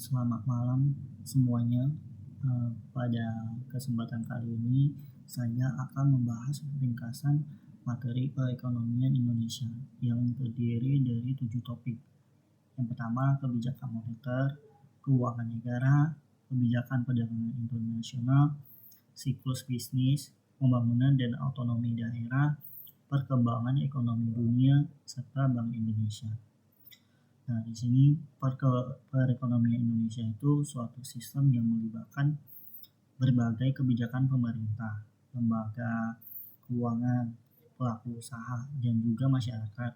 Selamat malam semuanya. Pada kesempatan kali ini saya akan membahas ringkasan materi perekonomian Indonesia yang terdiri dari 7 topik. Yang pertama, kebijakan moneter, keuangan negara, kebijakan perdagangan internasional, siklus bisnis, pembangunan dan otonomi daerah, perkembangan ekonomi dunia, serta Bank Indonesia. Nah, di sini perekonomian Indonesia itu suatu sistem yang melibatkan berbagai kebijakan pemerintah, lembaga keuangan, pelaku usaha, dan juga masyarakat,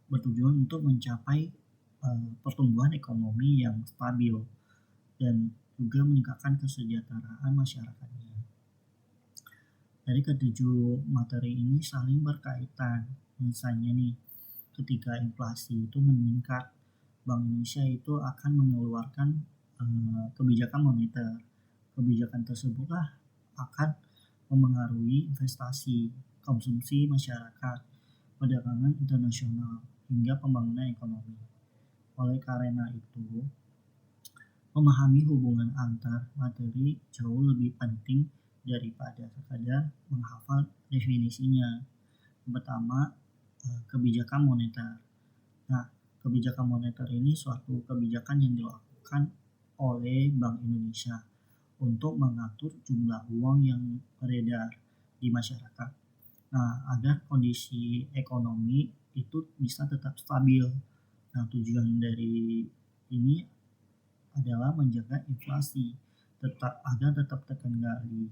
bertujuan untuk mencapai pertumbuhan ekonomi yang stabil dan juga meningkatkan kesejahteraan masyarakatnya. Dari ketujuh materi ini saling berkaitan. Misalnya nih, ketika inflasi itu meningkat, Bank Indonesia itu akan mengeluarkan kebijakan moneter. Kebijakan tersebutlah akan memengaruhi investasi, konsumsi masyarakat, perdagangan internasional, hingga pembangunan ekonomi. Oleh karena itu, memahami hubungan antar materi jauh lebih penting daripada sekadar menghafal definisinya. Yang pertama, kebijakan moneter. Nah, kebijakan moneter ini suatu kebijakan yang dilakukan oleh Bank Indonesia untuk mengatur jumlah uang yang beredar di masyarakat. Nah, agar kondisi ekonomi itu bisa tetap stabil. Nah, tujuan dari ini adalah menjaga inflasi agar tetap terkendali,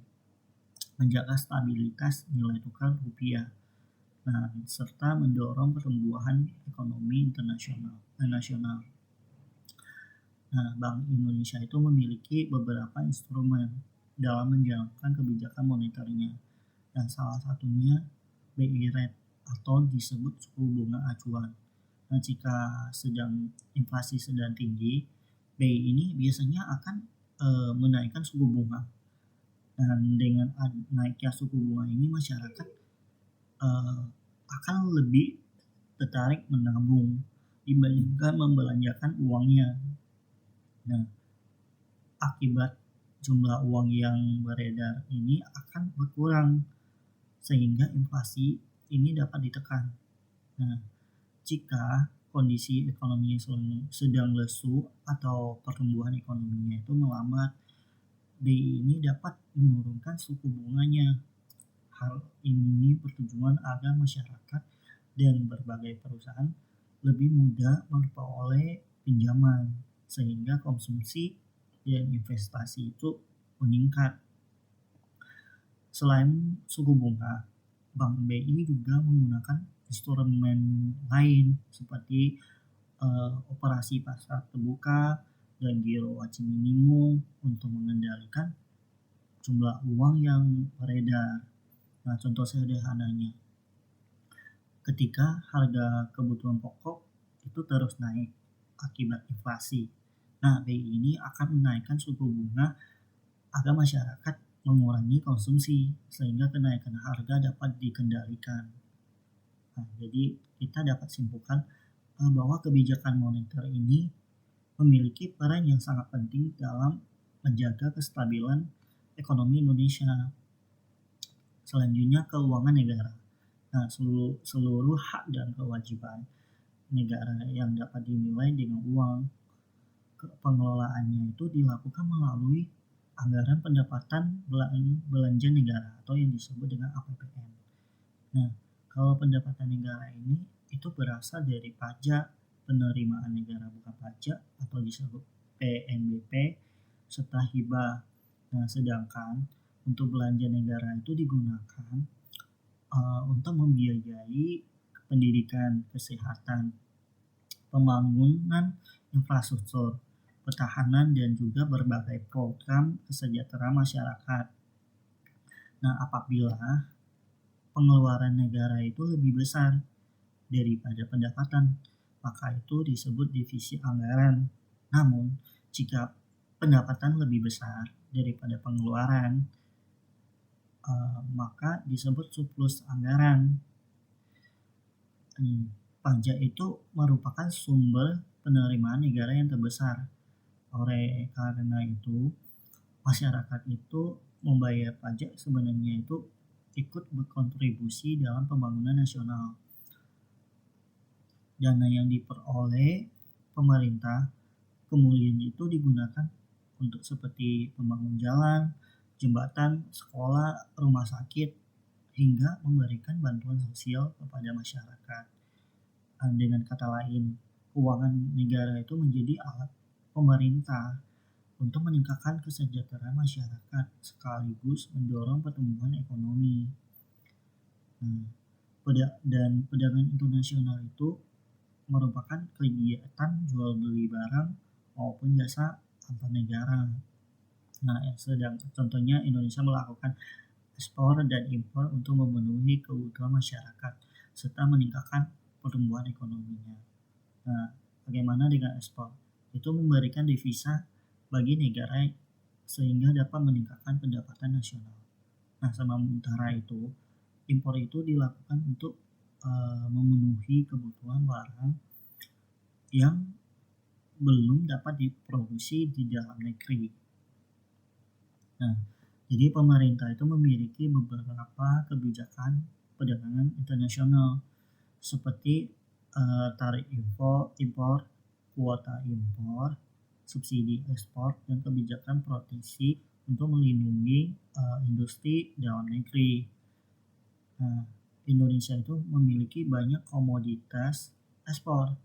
menjaga stabilitas nilai tukar rupiah, serta mendorong pertumbuhan ekonomi nasional. Nah, Bank Indonesia itu memiliki beberapa instrumen dalam menjalankan kebijakan moneternya. Dan salah satunya BI rate atau disebut suku bunga acuan. Nah, jika inflasi sedang tinggi, BI ini biasanya akan menaikkan suku bunga. Dan dengan naiknya suku bunga ini, masyarakat akan lebih tertarik menabung dibandingkan membelanjakan uangnya. Nah, akibat jumlah uang yang beredar ini akan berkurang sehingga inflasi ini dapat ditekan. Nah, jika kondisi ekonominya sedang lesu atau pertumbuhan ekonominya itu melambat, BI ini dapat menurunkan suku bunganya. Hal ini bertujuan agar masyarakat dan berbagai perusahaan lebih mudah memperoleh pinjaman sehingga konsumsi dan investasi itu meningkat. Selain suku bunga, Bank BI juga menggunakan instrumen lain seperti operasi pasar terbuka dan giro wajib minimum untuk mengendalikan jumlah uang yang beredar. Nah, contoh sederhananya, ketika harga kebutuhan pokok itu terus naik akibat inflasi, nah, BI ini akan menaikkan suku bunga agar masyarakat mengurangi konsumsi sehingga kenaikan harga dapat dikendalikan. Nah, jadi kita dapat simpulkan bahwa kebijakan moneter ini memiliki peran yang sangat penting dalam menjaga kestabilan ekonomi Indonesia. Selanjutnya, keuangan negara. Nah, seluruh hak dan kewajiban negara yang dapat dinilai dengan uang, pengelolaannya itu dilakukan melalui anggaran pendapatan belanja negara atau yang disebut dengan APBN. Nah, kalau pendapatan negara ini itu berasal dari pajak, penerimaan negara bukan pajak atau disebut PNBP, serta hibah. Nah, sedangkan untuk belanja negara itu digunakan untuk membiayai pendidikan, kesehatan, pembangunan infrastruktur, pertahanan, dan juga berbagai program kesejahteraan masyarakat. Nah, apabila pengeluaran negara itu lebih besar daripada pendapatan, maka itu disebut divisi anggaran. Namun, jika pendapatan lebih besar daripada pengeluaran, maka disebut surplus anggaran. Pajak itu merupakan sumber penerimaan negara yang terbesar. oleh karena itu, masyarakat itu membayar pajak sebenarnya itu ikut berkontribusi dalam pembangunan nasional. Dana yang diperoleh pemerintah kemudian itu digunakan untuk seperti pembangun jalan, jembatan, sekolah, rumah sakit, hingga memberikan bantuan sosial kepada masyarakat. Dengan kata lain, keuangan negara itu menjadi alat pemerintah untuk meningkatkan kesejahteraan masyarakat sekaligus mendorong pertumbuhan ekonomi. Nah, dan perdagangan internasional itu merupakan kegiatan jual beli barang maupun jasa antar negara. Nah, sedang contohnya Indonesia melakukan ekspor dan impor untuk memenuhi kebutuhan masyarakat serta meningkatkan pertumbuhan ekonominya. Nah, bagaimana dengan ekspor? Itu memberikan devisa bagi negara sehingga dapat meningkatkan pendapatan nasional. Nah, sementara itu, impor itu dilakukan untuk memenuhi kebutuhan barang yang belum dapat diproduksi di dalam negeri. Nah, jadi pemerintah itu memiliki beberapa kebijakan perdagangan internasional seperti tarif impor, kuota impor, subsidi ekspor, dan kebijakan proteksi untuk melindungi industri dalam negeri. Nah, Indonesia itu memiliki banyak komoditas ekspor.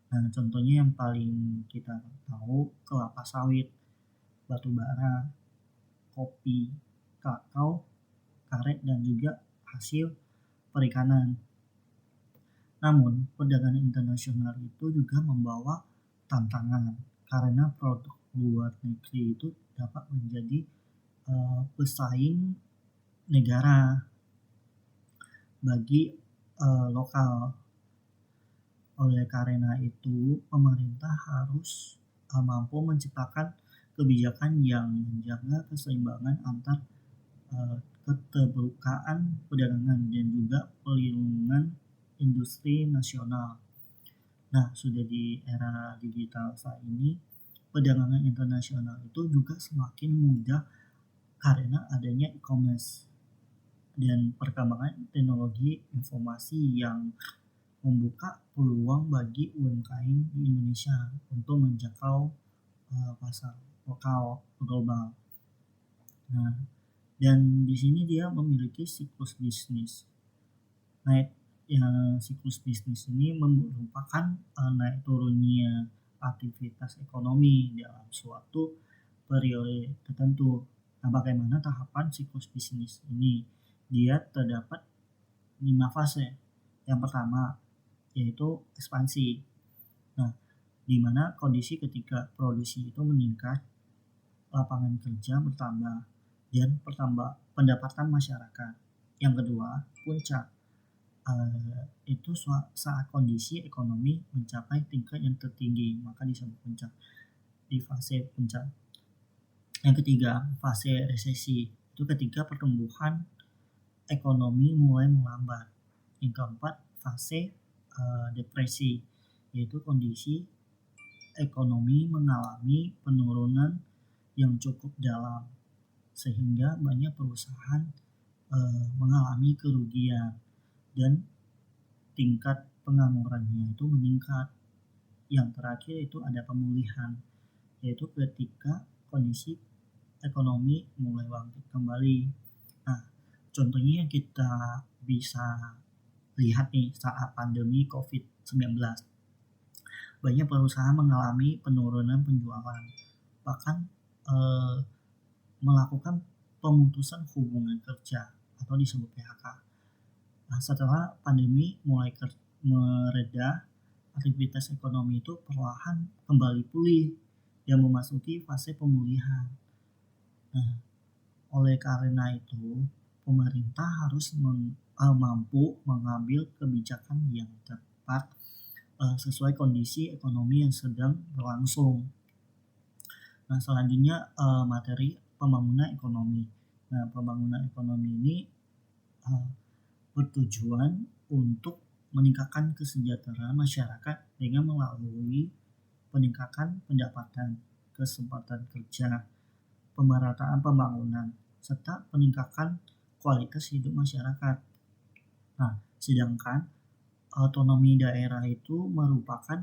Nah, contohnya yang paling kita tahu kelapa sawit, batu bara, kopi, kakao, karet, dan juga hasil perikanan. Namun, perdagangan internasional itu juga membawa tantangan karena produk luar negeri itu dapat menjadi pesaing negara bagi lokal. Oleh karena itu, pemerintah harus mampu menciptakan kebijakan yang menjaga keseimbangan antar keterbukaan perdagangan dan juga perlindungan industri nasional. Nah, sudah di era digital saat ini, perdagangan internasional itu juga semakin mudah karena adanya e-commerce dan perkembangan teknologi informasi yang membuka peluang bagi UMKM di Indonesia untuk menjangkau pasar lokal global. Nah, dan di sini dia memiliki siklus bisnis. Naik siklus bisnis ini merupakan naik turunnya aktivitas ekonomi dalam suatu periode tertentu. Nah, bagaimana tahapan siklus bisnis ini? Dia terdapat 5 fase. Yang pertama yaitu ekspansi. Nah, di mana kondisi ketika produksi itu meningkat, lapangan kerja bertambah, dan pendapatan masyarakat. Yang kedua, puncak. Itu saat kondisi ekonomi mencapai tingkat yang tertinggi, maka disebut puncak. Di fase puncak. Yang ketiga, fase resesi. Itu ketika pertumbuhan ekonomi mulai melambat. Yang keempat, fase depresi, yaitu kondisi ekonomi mengalami penurunan yang cukup dalam sehingga banyak perusahaan mengalami kerugian dan tingkat penganggurannya itu meningkat. Yang terakhir itu ada pemulihan, yaitu ketika kondisi ekonomi mulai bangkit kembali. Nah, contohnya yang kita bisa lihat nih saat pandemi COVID-19. Banyak perusahaan mengalami penurunan penjualan, bahkan melakukan pemutusan hubungan kerja atau disebut PHK. Nah, setelah pandemi mulai mereda, aktivitas ekonomi itu perlahan kembali pulih dan memasuki fase pemulihan. Nah, oleh karena itu, pemerintah harus mampu mengambil kebijakan yang tepat sesuai kondisi ekonomi yang sedang berlangsung. Nah, selanjutnya materi pembangunan ekonomi. Nah, pembangunan ekonomi ini bertujuan untuk meningkatkan kesejahteraan masyarakat dengan melalui peningkatan pendapatan, kesempatan kerja, pemerataan pembangunan, serta peningkatan kualitas hidup masyarakat. Nah, sedangkan otonomi daerah itu merupakan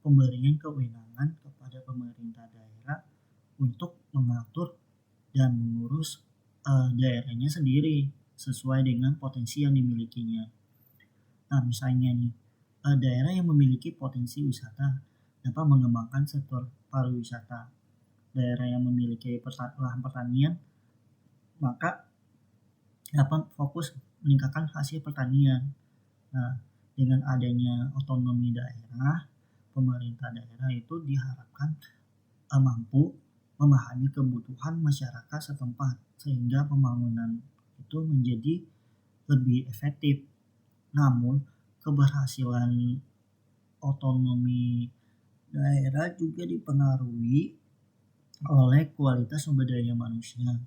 pemberian kewenangan kepada pemerintah daerah untuk mengatur dan mengurus daerahnya sendiri sesuai dengan potensi yang dimilikinya. Nah, misalnya nih, daerah yang memiliki potensi wisata dapat mengembangkan sektor pariwisata. Daerah yang memiliki lahan pertanian maka dapat fokus meningkatkan hasil pertanian. Nah, dengan adanya otonomi daerah, pemerintah daerah itu diharapkan mampu memahami kebutuhan masyarakat setempat sehingga pembangunan itu menjadi lebih efektif. Namun, keberhasilan otonomi daerah juga dipengaruhi oleh kualitas sumber daya manusia.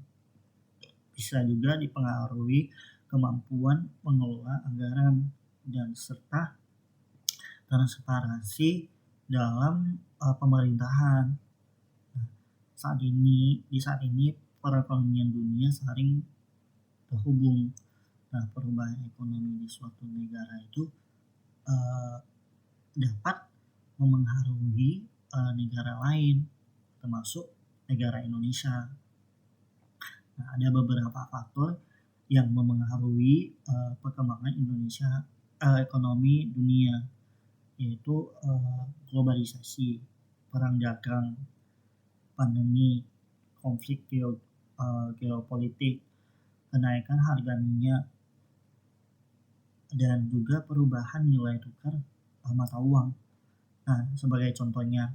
Bisa juga dipengaruhi kemampuan mengelola anggaran dan serta transparansi dalam pemerintahan. Di saat ini perekonomian dunia saling terhubung. Nah, perubahan ekonomi di suatu negara itu dapat memengaruhi negara lain, termasuk negara Indonesia. Nah, ada beberapa faktor yang memengaruhi perkembangan ekonomi dunia, yaitu globalisasi, perang dagang, pandemi, konflik geopolitik, kenaikan harga minyak, dan juga perubahan nilai tukar mata uang. Nah, sebagai contohnya,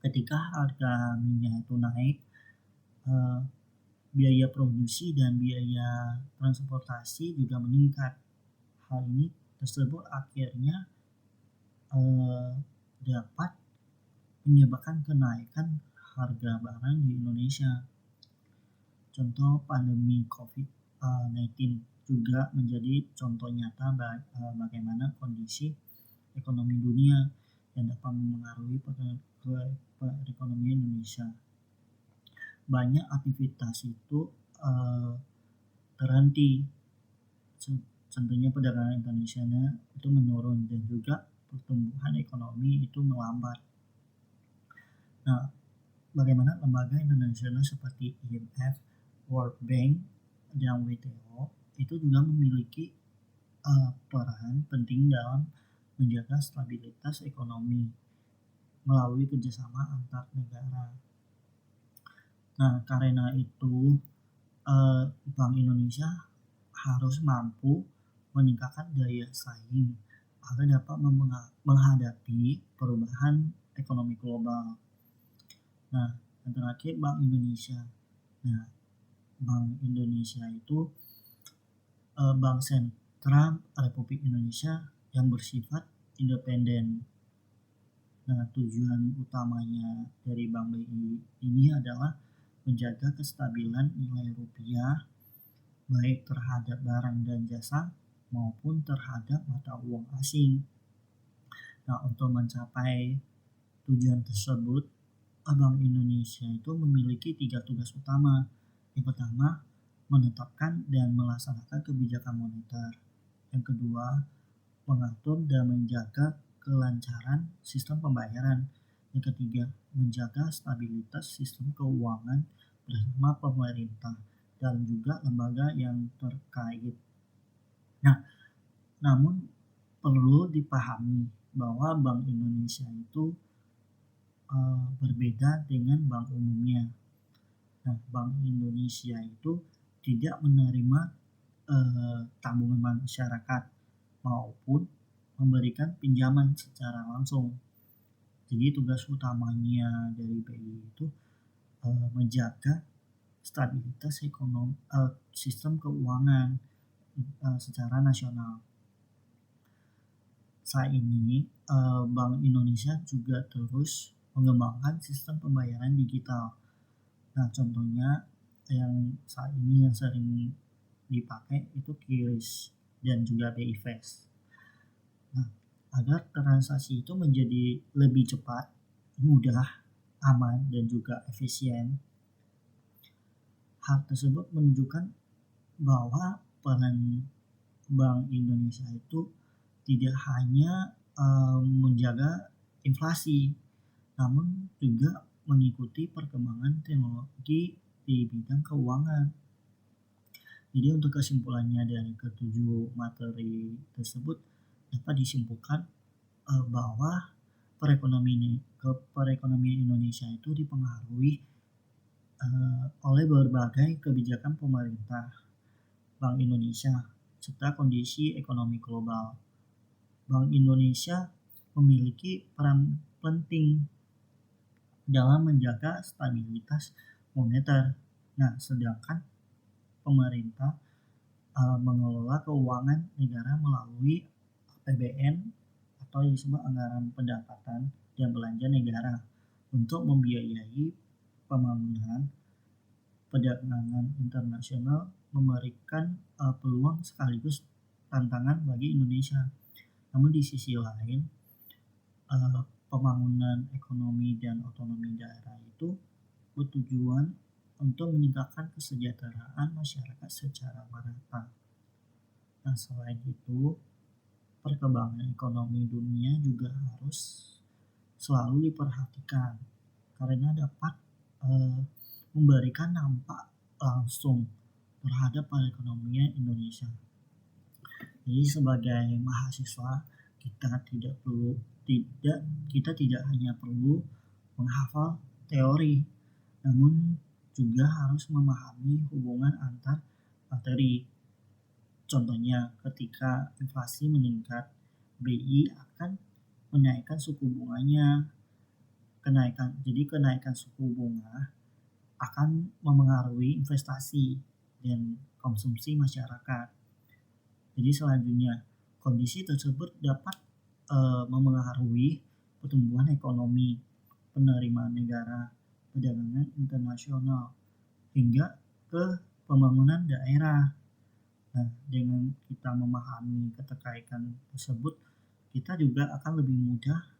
ketika harga minyak itu naik, biaya produksi dan biaya transportasi juga meningkat. Hal ini tersebut akhirnya dapat menyebabkan kenaikan harga barang di Indonesia. Contoh pandemi COVID-19 juga menjadi contoh nyata bagaimana kondisi ekonomi dunia yang dapat mempengaruhi perekonomian Indonesia. Banyak aktivitas itu terhenti, contohnya perdagangan internasional itu menurun dan juga pertumbuhan ekonomi itu melambat. Nah, bagaimana lembaga internasional seperti IMF, World Bank, dan WTO itu juga memiliki peran penting dalam menjaga stabilitas ekonomi melalui kerjasama antar negara. Nah, karena itu Bank Indonesia harus mampu meningkatkan daya saing agar dapat menghadapi perubahan ekonomi global. Nah, yang terakhir Bank Indonesia. Nah, Bank Indonesia itu Bank Sentral Republik Indonesia yang bersifat independen. Nah, tujuan utamanya dari Bank BI ini adalah menjaga kestabilan nilai rupiah baik terhadap barang dan jasa maupun terhadap mata uang asing. Nah, untuk mencapai tujuan tersebut, Bank Indonesia itu memiliki 3 tugas utama. Yang pertama, menetapkan dan melaksanakan kebijakan moneter. Yang kedua, mengatur dan menjaga kelancaran sistem pembayaran. Yang ketiga, menjaga stabilitas sistem keuangan bersama pemerintah dan juga lembaga yang terkait. Nah, namun perlu dipahami bahwa Bank Indonesia itu berbeda dengan bank umumnya. Nah, Bank Indonesia itu tidak menerima tabungan masyarakat maupun memberikan pinjaman secara langsung. Jadi tugas utamanya dari BI itu menjaga stabilitas ekonomi sistem keuangan secara nasional. Saat ini Bank Indonesia juga terus mengembangkan sistem pembayaran digital. Nah, contohnya yang saat ini yang sering dipakai itu QRIS dan juga BI Fast. Nah, agar transaksi itu menjadi lebih cepat, mudah, aman, dan juga efisien. Hal tersebut menunjukkan bahwa peran Bank Indonesia itu tidak hanya menjaga inflasi, namun juga mengikuti perkembangan teknologi di bidang keuangan. Jadi untuk kesimpulannya dari ketujuh materi tersebut dapat disimpulkan bahwa perekonomian Indonesia itu dipengaruhi oleh berbagai kebijakan pemerintah, Bank Indonesia, serta kondisi ekonomi global. Bank Indonesia memiliki peran penting dalam menjaga stabilitas moneter. Nah, sedangkan pemerintah mengelola keuangan negara melalui APBN atau disebut anggaran pendapatan dan belanja negara untuk membiayai pembangunan. Perdagangan internasional memberikan peluang sekaligus tantangan bagi Indonesia. Namun di sisi lain, pembangunan ekonomi dan otonomi daerah itu bertujuan untuk meningkatkan kesejahteraan masyarakat secara merata. Nah, selain itu, perkembangan ekonomi dunia juga harus selalu diperhatikan karena dapat memberikan dampak langsung terhadap perekonomian Indonesia. Jadi sebagai mahasiswa kita tidak hanya perlu menghafal teori, namun juga harus memahami hubungan antar materi. Contohnya, ketika inflasi meningkat, BI akan menaikkan suku bunganya. Kenaikan suku bunga akan memengaruhi investasi dan konsumsi masyarakat. Jadi selanjutnya, kondisi tersebut dapat memengaruhi pertumbuhan ekonomi, penerimaan negara, perdagangan internasional, hingga ke pembangunan daerah. Nah, dengan kita memahami keterkaitan tersebut, kita juga akan lebih mudah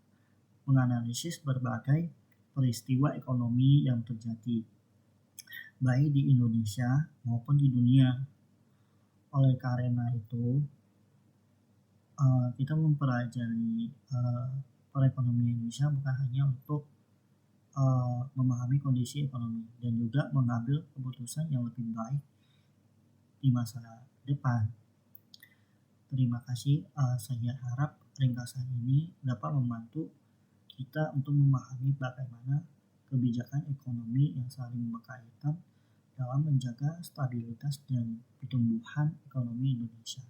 menganalisis berbagai peristiwa ekonomi yang terjadi, baik di Indonesia maupun di dunia. Oleh karena itu, kita mempelajari perekonomian Indonesia bukan hanya untuk memahami kondisi ekonomi dan juga mengambil keputusan yang lebih baik di masa depan. Terima kasih. Saya harap ringkasan ini dapat membantu kita untuk memahami bagaimana kebijakan ekonomi yang saling berkaitan dalam menjaga stabilitas dan pertumbuhan ekonomi Indonesia.